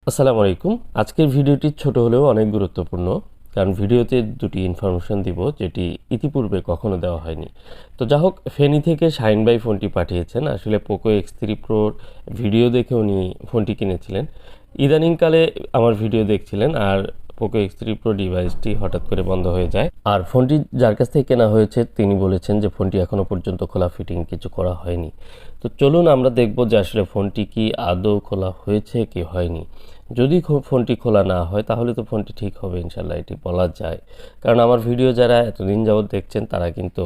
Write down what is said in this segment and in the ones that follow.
আসসালামু আলাইকুম। আজকের ভিডিওটি ছোট হলেও অনেক গুরুত্বপূর্ণ, কারণ ভিডিওতে দুটি ইনফরমেশন দিব যেটি ইতিপূর্বে কখনো দেওয়া হয়নি। তো যা হোক, ফেনী থেকে শাহিন ভাই ফোনটি পাঠিয়েছেন। আসলে পোকো X3 প্রোর ভিডিও দেখে উনি ফোনটি কিনেছিলেন। ইদানিংকালে আমার ভিডিও দেখছিলেন আর পোকো X3 প্রো ডিভাইসটি হঠাৎ করে বন্ধ হয়ে যায়। আর ফোনটি যার কাছ থেকে কেনা হয়েছে তিনি বলেছেন যে ফোনটি এখনও পর্যন্ত খোলা ফিটিং কিছু করা হয়নি। তো চলুন আমরা দেখব যে আসলে ফোনটি কি আদৌ খোলা হয়েছে কি হয়নি। যদি ফোনটি খোলা না হয় তাহলে তো ফোনটি ঠিক হবে ইনশাল্লাহ, এটি বলা যায়। কারণ আমার ভিডিও যারা এতদিন যাবৎ দেখছেন তারা কিন্তু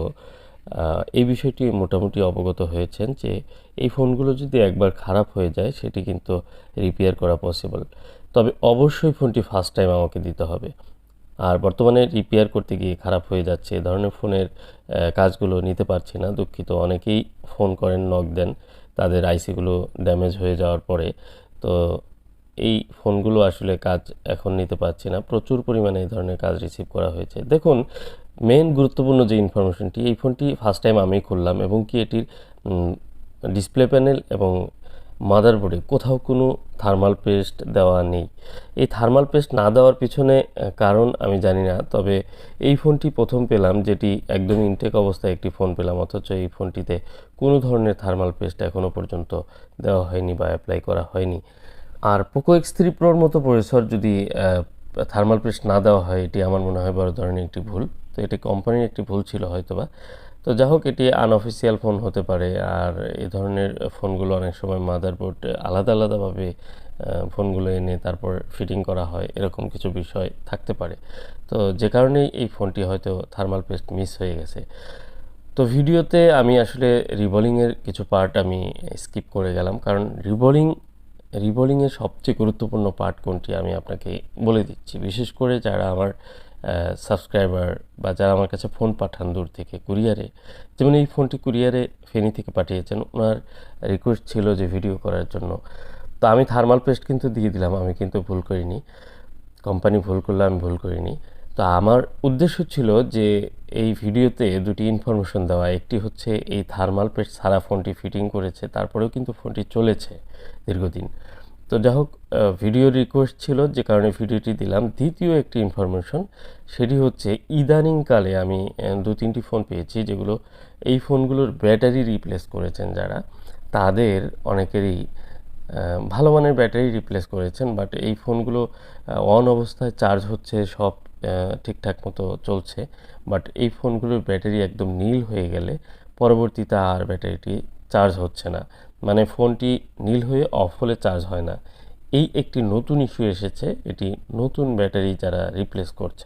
এই বিষয়টি মোটামুটি অবগত হয়েছেন যে এই ফোনগুলো যদি একবার খারাপ হয়ে যায় সেটি কিন্তু রিপেয়ার করা পসিবল। তবে অবশ্যই ফোনটি ফার্স্ট টাইম আমাকে দিতে হবে। আর বর্তমানে রিপেয়ার করতে গিয়ে খারাপ হয়ে যাচ্ছে এ ধরনের ফোনের কাজগুলো নিতে পারছি না, দুঃখিত। অনেকেই ফোন করেন, নক দেন তাদের আইসিগুলো ড্যামেজ হয়ে যাওয়ার পরে। তো এই ফোনগুলো আসলে কাজ এখন নিতে পারছি না, প্রচুর পরিমাণে এই ধরনের কাজ রিসিভ করা হয়েছে। দেখুন, মেন গুরুত্বপূর্ণ যে ইনফরমেশনটি, এই ফোনটি ফার্স্ট টাইম আমি খুললাম এবং কি এটির ডিসপ্লে প্যানেল এবং মাদারবোর্ডে কোথাও কোনো থার্মাল পেস্ট দেওয়া নেই। এই থার্মাল পেস্ট না দেওয়ার পিছনে কারণ আমি জানি না, তবে এই ফোনটি প্রথম পেলাম যেটি একদম ইনটেক অবস্থায় একটি ফোন পেলাম, অথচ এই ফোনটিতে কোনো ধরনের থার্মাল পেস্ট এখনও পর্যন্ত দেওয়া হয়নি বা অ্যাপ্লাই করা হয়নি। আর পোকো X3 প্রোর মতো প্রসেসর যদি থার্মাল পেস্ট না দেওয়া হয়, এটি আমার মনে হয় বড় ধরনের একটি ভুল। তো এটি কোম্পানির একটি ভুল ছিল হয়তোবা। তো যা হোক, এটি আনঅফিসিয়াল ফোন হতে পারে। আর এই ধরনের ফোনগুলো অনেক সময় মাদারবোর্ড আলাদা আলাদাভাবে ফোনগুলো এনে তারপর ফিটিং করা হয়, এরকম কিছু বিষয় থাকতে পারে। তো যে কারণেই এই ফোনটি হয়তো থার্মাল পেস্ট মিস হয়ে গেছে। তো ভিডিওতে আমি আসলে রিবলিংয়ের কিছু পার্ট আমি স্কিপ করে গেলাম, কারণ রিবলিংয়ের সবচেয়ে গুরুত্বপূর্ণ পার্ট কোনটি আমি আপনাকে বলে দিচ্ছি। বিশেষ করে যারা আমার সাবস্ক্রাইবার বা যারা আমার কাছে ফোন পাঠান দূর থেকে কুরিয়ারে, যেমন এই ফোনটি কুরিয়ারে ফেনী থেকে পাঠিয়েছেন, ওনার রিকোয়েস্ট ছিল যে ভিডিও করার জন্য। তো আমি থার্মাল পেস্ট কিন্তু দিয়ে দিলাম, আমি কিন্তু ভুল করিনি। কোম্পানি ভুল করলে আমি ভুল করিনি। তো আমার উদ্দেশ্য ছিল যে এই ভিডিওতে দুটি ইনফরমেশন দেওয়া। একটি হচ্ছে এই থার্মাল পেস্ট ছাড়া ফোনটি ফিটিং করেছে, তারপরেও কিন্তু ফোনটি চলেছে দীর্ঘদিন। তো যা হোক, ভিডিও রিকোয়েস্ট ছিল যে কারণে ভিডিওটি দিলাম। দ্বিতীয় একটি ইনফরমেশন, সেটি হচ্ছে ইদানিংকালে আমি 2-3টি ফোন পেয়েছি যেগুলো এই ফোনগুলোর ব্যাটারি রিপ্লেস করেছেন যারা, তাদের অনেকেরই ভালো মানের ব্যাটারি রিপ্লেস করেছেন, বাট এই ফোনগুলো অন অবস্থায় চার্জ হচ্ছে, সব ঠিকঠাক মতো চলছে। বাট এই ফোনগুলোর ব্যাটারি একদম নীল হয়ে গেলে পরবর্তীতে আর ব্যাটারিটি চার্জ হচ্ছে না, মানে ফোনটি নীল হয়ে অফ হলে চার্জ হয় না। এই একটি নতুন ইস্যু এসেছে, এটি নতুন ব্যাটারি যারা রিপ্লেস করছে।